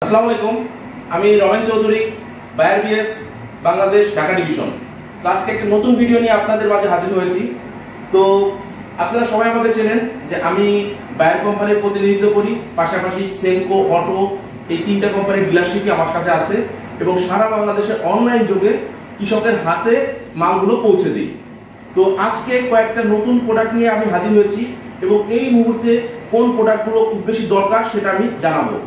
আসসালামু আলাইকুম, আমি রমেন চৌধুরী, বায়ার বিএস বাংলাদেশ ঢাকা ডিভিশন। আজকে একটা নতুন ভিডিও নিয়ে আপনাদের মাঝে হাজির হয়েছি। তো আপনারা সবাই আমাকে চেনেন যে আমি বায়ার কোম্পানির প্রতিনিধিত্ব করি, পাশাপাশি সেনকো, অটো, এই তিনটা কোম্পানির ডিলারশিপই আমার কাছে আছে এবং সারা বাংলাদেশে অনলাইন যোগে কৃষকের হাতে মালগুলো পৌঁছে দিই। তো আজকে কয়েকটা নতুন প্রোডাক্ট নিয়ে আমি হাজির হয়েছি এবং এই মুহূর্তে কোন প্রোডাক্টগুলো খুব বেশি দরকার সেটা আমি জানাবো।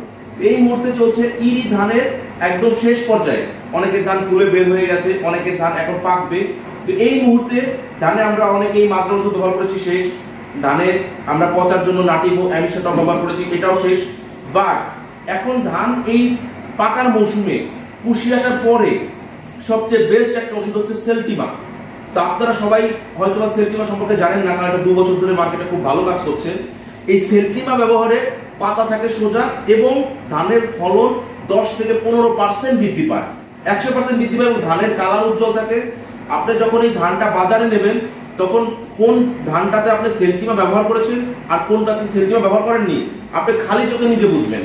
এই মুহূর্তে চলছে ইরি ধানের একদম শেষ পর্যায়ে, অনেকের ধান ফুলে বের হয়ে গেছে, অনেকের ধান এখন পাকবে। তো এই মুহূর্তে ধানে আমরা অনেকেই মাত্রা ওষুধ ব্যবহার করেছি, শেষ। ধানে আমরা পচার জন্য নাটিভো অ্যামিশনটা ব্যবহার করেছি, এটাও শেষ। বাট এখন ধান এই পাকার মৌসুমে কুশি আসার পরে সবচেয়ে বেস্ট একটা ওষুধ হচ্ছে সেলটিমা। তো আপনারা সবাই হয়তো সেলটিমা সম্পর্কে জানেন না, কারণ এটা 2 বছর ধরে মার্কেটে খুব ভালো কাজ করছে। এই সেলটিমা ব্যবহারে পাতা থাকে সোজা এবং ধানের ফলন 10 থেকে 15% বৃদ্ধি পায়, 100% বৃদ্ধি পায় এবং ধানের কালার উজ্জ্বল থাকে। আপনি যখন এই ধানটা বাজারে নেবেন তখন কোন ধানটাতে আপনি সেলটিমা ব্যবহার করেছেন আর কোনটাতে সেলটিমা ব্যবহার করেননি আপনি খালি চোখে নিজে বুঝবেন।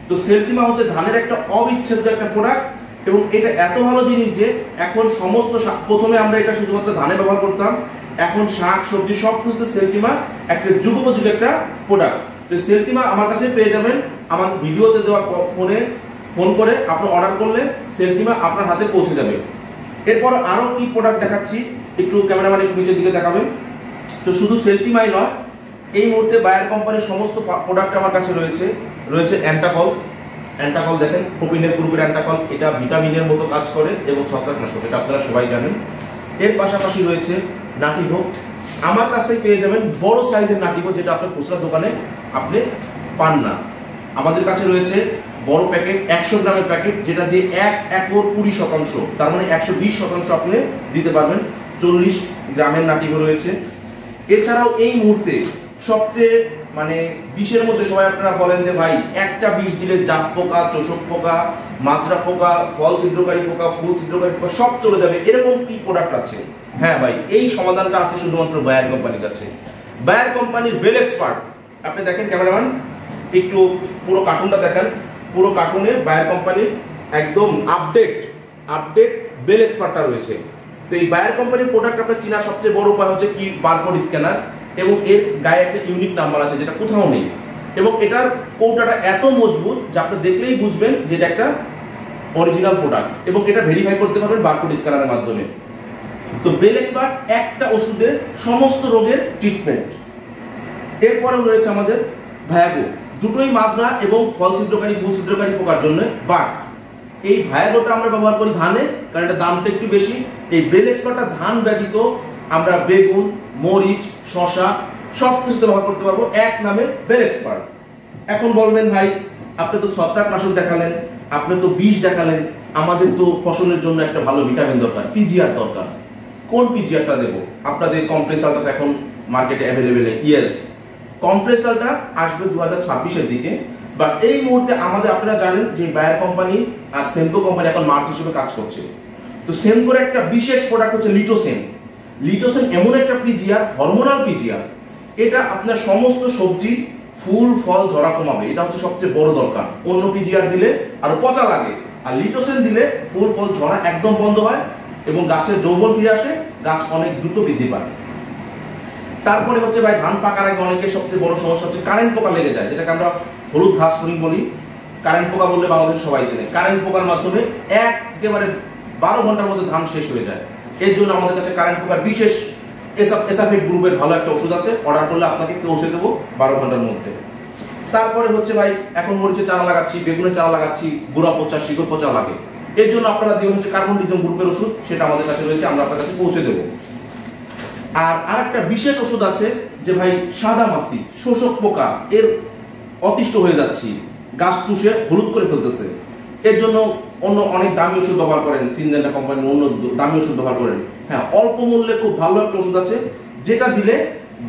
তো সেলটিমা হচ্ছে ধানের একটা অবিচ্ছেদ্য একটা প্রোডাক্ট এবং এটা এত ভালো জিনিস যে এখন সমস্ত, প্রথমে আমরা এটা শুধুমাত্র ধানে ব্যবহার করতাম, এখন শাক সবজি সব কিছুতে সেলটিমা একটা যুগোপযোগী একটা প্রোডাক্ট। তো সেলটিমা আমার কাছে পেয়ে যাবেন আমার ভিডিওতে দেওয়া ফোন করে আপনি অর্ডার করলে সেলটিমা আপনার হাতে পৌঁছে যাবে। এরপর আরো কি প্রোডাক্ট দেখাচ্ছি, একটু ক্যামেরাম্যান একটু নিচের দিকে দেখাবেন। তো শুধু সেলটিমাই নয়, এই মুহূর্তে বায়ার কোম্পানির সমস্ত প্রোডাক্ট আমার কাছে রয়েছে অ্যান্টাকল দেখেন, প্রোপিনের গ্রুপের অ্যান্টাকল, এটা ভিটামিনের মতো কাজ করে এবং ছত্রাকনাশক, এটা আপনারা সবাই জানেন। এর পাশাপাশি রয়েছে নাটিভো, আমার কাছে পেয়ে যাবেন বড় সাইজের নাটিভো, যেটা আপনার খুচরা দোকানে আপনি পান না। আমাদের কাছে রয়েছে বড় প্যাকেট 100 গ্রামের প্যাকেট, যেটা দিয়ে 1 একর 20%, তার মানে 120% আপনি দিতে পারবেন। 40 গ্রামের নাটিভো রয়েছে। এছাড়াও এই মুহূর্তে সবচেয়ে বিষের মধ্যে সবাই আপনারা বলেন যে ভাই একটা বিষ দিলে জাপ পোকা, চোষক পোকা, মাজরা পোকা, ফল ছিদ্রকারী পোকা, ফুল ছিদ্রকারী পোকা সব চলে যাবে, এরকম কি প্রোডাক্ট আছে? হ্যাঁ ভাই, এই সমাধানটা আছে শুধুমাত্র বায়ার কোম্পানির কাছে। বায়ার কোম্পানির বেল এক্সপার্ট, আপনি দেখেন ক্যামেরাম্যান, একটু পুরো কার্টুনটা দেখেন। পুরো কার্টুনে বায়ার কোম্পানির একদম আপডেট বেল এক্সপার্টটা রয়েছে। তো এই বায়ার কোম্পানির প্রোডাক্ট আপনার চেনার সবচেয়ে বড় উপায় হচ্ছে কি বারকোড স্ক্যানার, এবং এর গায়ে একটা ইউনিক নাম্বার আছে যেটা কোথাও নেই, এবং এটার কৌটাটা এত মজবুত যে আপনি দেখলেই বুঝবেন যে এটা একটা অরিজিনাল প্রোডাক্ট, এবং এটা ভেরিফাই করতে পারবেন বারকোড স্ক্যানারের মাধ্যমে। তো বেল এক্সপার্ট একটা ওষুধে সমস্ত রোগের ট্রিটমেন্ট। এরপরেও রয়েছে আমাদের ভায়াগো, দুটোই মাজরা এবং ফল ছিদ্রকারী, ফুল ছিদ্রকারী পোকার জন্য। বাট এই ভায়াগোটা আমরা ব্যবহার করি ধানে, কারণ এটা দামটা একটু বেশি। এই বেল এক্সপার্টটা ধান ব্যতীত আমরা বেগুন, মরিচ, শশা সব কিছুতে ব্যবহার করতে পারবো, এক নামে বেল এক্সপার্ট। এখন বলবেন ভাই আপনি তো ছত্রাকনাশক দেখালেন, আপনি তো বিষ দেখালেন, আমাদের তো ফসলের জন্য একটা ভালো ভিটামিন দরকার, পিজিআর দরকার। কোন পিজিআরটা দেবো? আপনাদের কম্প্রেসারটা এখন মার্কেটে অ্যাভেলেবেল। ইয়েস, কম্প্রেসারটা আসবে 2026-এর দিকে। বাট এই মুহূর্তে আমাদের, আপনারা জানেন যে বায়ার কোম্পানি আর সেনকো কোম্পানি এখন মার্চ হিসেবে কাজ করছে। তো সেনকোর একটা বিশেষ প্রোডাক্ট হচ্ছে লিটোসেন। লিটোসেন এমন একটা পিজিআর, হরমোনাল পিজিআর, এটা আপনার সমস্ত সবজি ফুল ফল ঝরা কমাবে, এটা হচ্ছে সবচেয়ে বড় দরকার। অন্য পিজিআর দিলে আরো পচা লাগে, আর লিটোসেন দিলে ফুল ফল ঝরা একদম বন্ধ হয় এবং গাছের যৌবন ফিরে আসে, গাছ অনেক দ্রুত বৃদ্ধি পায়। তারপরে হচ্ছে ভাই ধান পাকার আগে অনেকের সবচেয়ে বড় সমস্যা হচ্ছে কারেন্ট পোকা লেগে যায়, যেটাকে আমরা হলুদ ঘাস ফড়িং বলি। কারেন্ট পোকা বললে বাংলাদেশ সবাই চেনে। কারেন্ট পোকার মাধ্যমে একেবারে 12 ঘন্টার মধ্যে ধান শেষ হয়ে যায়। এর জন্য আমাদের কাছে কারেন্ট পোকার বিশেষ এসাফেট গ্রুপের ভালো একটা ওষুধ আছে, অর্ডার করলে আপনাকে পৌঁছে দেবো 12 ঘন্টার মধ্যে। তারপরে হচ্ছে ভাই এখন মরিচের চারা লাগাচ্ছি, বেগুনের চারা লাগাচ্ছি, গোড়া পচা, শিকড় পচা লাগে, এর জন্য আপনারা দিবেন হচ্ছে কার্বনডিজম গ্রুপের ওষুধ, সেটা আমাদের কাছে রয়েছে, আমরা আপনার কাছে পৌঁছে দেবো। আর আরেকটা বিশেষ ওষুধ আছে যে ভাই সাদা মাছি, শোষক পোকা, এর অতিষ্ঠ হয়ে যাচ্ছি, গাছ চুষে হলুদ করে ফেলতেছে, এর জন্য অন্য অনেক দামি ওষুধ ব্যবহার করেন, সিনজেন্টা কোম্পানির অন্য দামি ওষুধ ব্যবহার করেন। হ্যাঁ, অল্প মূল্যে খুব ভালো একটা ওষুধ আছে, যেটা দিলে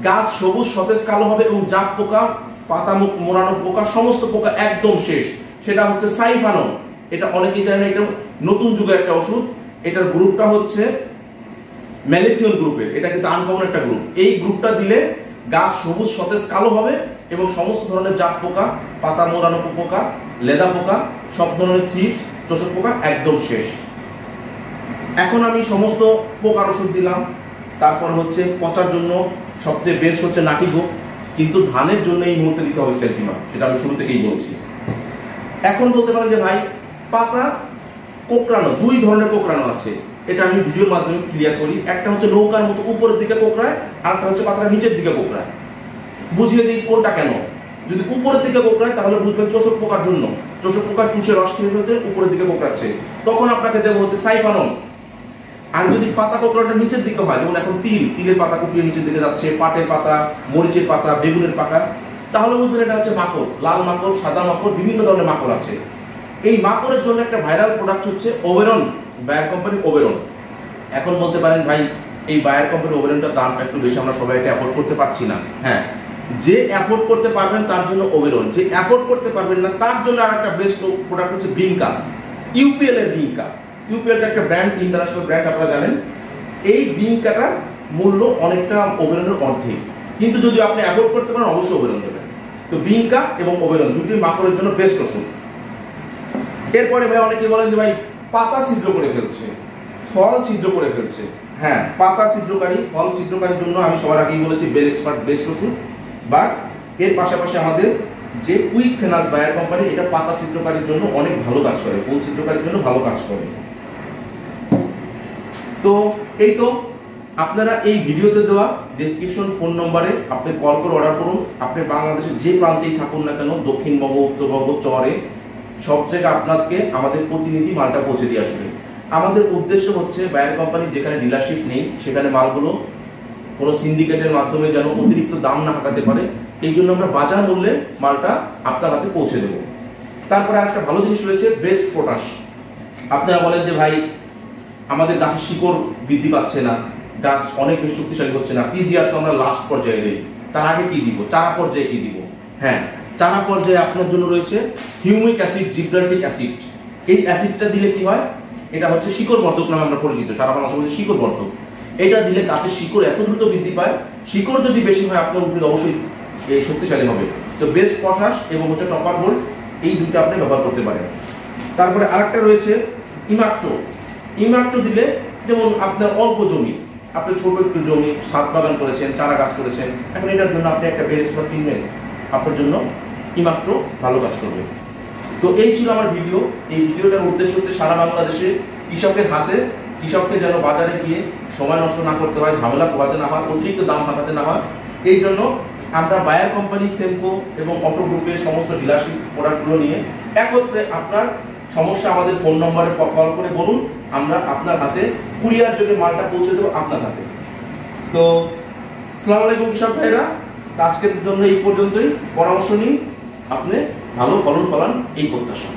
গাছ সবুজ সতেজ কালো হবে এবং জাপ পোকা, পাতামুখ মোড়ানো পোকা, সমস্ত পোকা একদম শেষ। সেটা হচ্ছে সাইফানন। এটা অনেকেই জানেন, এটা নতুন যুগের একটা ওষুধ। এটার গ্রুপটা হচ্ছে ম্যালিথিয়ন গ্রুপের, এটা কিন্তু আনকমন একটা গ্রুপ। এই গ্রুপটা দিলে গাছ সবুজ সতেজ কালো হবে এবং সমস্ত ধরনের জাপ পোকা, পাতা মোড়ানো পোকা, লেদা পোকা সব ধরনের থ্রিপস, চোষক পোকা একদম শেষ। এখন আমি সমস্ত পোকার ওষুধ দিলাম। তারপর হচ্ছে পচার জন্য সবচেয়ে বেস্ট হচ্ছে নাটিগো, কিন্তু ধানের জন্য এই মুহূর্তে দিতে হবে সেন্টিমা, সেটা আমি শুরু থেকেই বলছি। এখন বলতে পারেন যে ভাই পাতা কোঁকড়ানো, দুই ধরনের কোঁকড়ানো আছে, এটা আমি ভিডিওর মাধ্যমে ক্লিয়ার করি। একটা হচ্ছে নৌকার মতো উপরের দিকে কোঁকড়ায়, আর একটা হচ্ছে পাতাটা নিচের দিকে কোঁকড়ায়। বুঝিয়ে দিই কোনটা কেন। যদি উপরের দিকে কোঁকড়ায় তাহলে বুঝবেন চোষক পোকার জন্য, চোষক পোকার চুষে রস খেয়ে ফেলছে, উপরের দিকে কোঁকড়াচ্ছে, তখন আপনাকে দেবো হচ্ছে সাইফানন। আর যদি পাতা কোঁকড়াটা নিচের দিকে হয়, যেমন এখন তিলের পাতা কুপিয়ে নিচের দিকে যাচ্ছে, পাটের পাতা, মরিচের পাতা, বেগুনের পাতা, তাহলে বুঝবেন এটা হচ্ছে মাকড়, লাল মাকড়, সাদা মাকড়, বিভিন্ন ধরনের মাকড় আছে। এই মাকড়ের জন্য একটা ভাইরাল প্রোডাক্ট হচ্ছে ওবেরন, বায়ার কোম্পানির ওবেরন। এখন বলতে পারেন ভাই এই বায়ার কোম্পানির ওবেরনটার দামটা একটু বেশি, আমরা সবাই এটা অ্যাফোর্ড করতে পারছি না। হ্যাঁ, যে অ্যাফোর্ড করতে পারবেন তার জন্য ওবেরন, যে অ্যাফোর্ড করতে পারবেন না তার জন্য আর একটা বেস্ট প্রোডাক্ট হচ্ছে ব্রিঙ্কা, ইউপিএল এর ব্রিঙ্কা। ইউপিএলটা একটা ব্র্যান্ড, ইন্টারন্যাশনাল ব্র্যান্ড, আপনারা জানেন। এই ব্রিঙ্কাটার মূল্য অনেকটা ওবেরনের অর্ধেক, কিন্তু যদি আপনি অ্যাফোর্ড করতে পারেন অবশ্যই ওবেরন দেবেন। তো ব্রিঙ্কা এবং ওবেরন দুটোই মাকড়ের জন্য বেস্ট ওষুধ। এরপরে ভাই অনেকে বলেন যে ভাই পাতা ছিদ্র করে ফেলছে, ফল ছিদ্র করে ফেলছে। হ্যাঁ, পাতা ছিদ্রকারী, ফল ছিদ্রকারীর জন্য আমি সবার আগেই বলেছি বেল এক্সপার্ট বেস্ট ওষুধ। বাট এর পাশাপাশি আমাদের যে কুইক ফেনাস বায়ার কোম্পানি, এটা পাতা ছিদ্রকারীর জন্য অনেক ভালো কাজ করে, ফুল ছিদ্রকারীর জন্য ভালো কাজ করে। তো এই তো আপনারা এই ভিডিওতে দেওয়া ডেসক্রিপশন ফোন নম্বরে আপনি কল করে অর্ডার করুন। আপনি বাংলাদেশের যে প্রান্তেই থাকুন না কেন, দক্ষিণবঙ্গ, উত্তরবঙ্গ, চরে, সব জায়গায় আপনাকে আমাদের প্রতিনিধি মালটা পৌঁছে দিয়ে আসবে। আমাদের উদ্দেশ্য হচ্ছে বায়ার কোম্পানি যেখানে ডিলারশিপ নেই সেখানে মালগুলো কোনো সিন্ডিকেটের মাধ্যমে যেন অতিরিক্ত দাম না হাঁকাতে পারে, এই জন্য আমরা বাজার মূল্যে মালটা আপনার হাতে পৌঁছে দেব। তারপরে আরেকটা ভালো জিনিস রয়েছে বেস্ট পটাশ। আপনারা বলেন যে ভাই আমাদের গাছের শিকড় বৃদ্ধি পাচ্ছে না, গাছ অনেক বেশি শক্তিশালী হচ্ছে না, পিজিআর তো আমরা লাস্ট পর্যায়ে দিই, তার আগে কি দিব, চারা পর্যায়ে কি দিব? হ্যাঁ, চারা পর্যায়ে আপনার জন্য রয়েছে হিউমিক অ্যাসিড, জিব্রাল্টিক অ্যাসিড। এই অ্যাসিডটা দিলে কি হয়, এটা হচ্ছে শিকড় বর্ধক নামে আমরা পরিচিত, সারা বাংলাদেশে বলতে শিকড় বর্ধক। এটা দিলে গাছের শিকড় এত দ্রুত বৃদ্ধি পায়, শিকড় যদি বেশি হয় আপনার উদ্ভিদ অবশ্যই এই শক্তিশালী হবে। তো বেস্ট পটাশ এবং হচ্ছে টপার গোল্ড, এই দুইটা আপনি ব্যবহার করতে পারেন। তারপরে আরেকটা রয়েছে ইমাক্টো। ইমাক্টো দিলে যেমন আপনার অল্প জমি, আপনি ছোট একটু জমি, ছাদ বাগান করেছেন, চারা গাছ করেছেন, এখন এটার জন্য আপনি একটা বেল এক্সপার্ট কিনবেন, আপনার জন্য ইমাক্টো ভালো কাজ করবে। তো এই ছিল আমার ভিডিও। এই ভিডিওটার উদ্দেশ্য হচ্ছে সারা বাংলাদেশে কৃষকের হাতে, কৃষককে যেন বাজারে গিয়ে সময় নষ্ট না করতে হয়, ঝামেলা পোহাতে না হয়, অতিরিক্ত দাম হাঁকাতে না হয়। এই জন্য আমরা বায়ার কোম্পানি, সেমকো এবং অটো গ্রুপের সমস্ত ডিলারশিপ প্রোডাক্টগুলো নিয়ে একত্রে আপনার সমস্যা আমাদের ফোন নম্বরে কল করে বলুন, আমরা আপনার হাতে কুরিয়ার যোগে মালটা পৌঁছে দেবো আপনার হাতে। তো আসসালামু আলাইকুম কৃষক ভাইরা, আজকের জন্য এই পর্যন্তই। পরামর্শ নিন, আপনি ভালো ফলন ফলান এই প্রত্যাশা।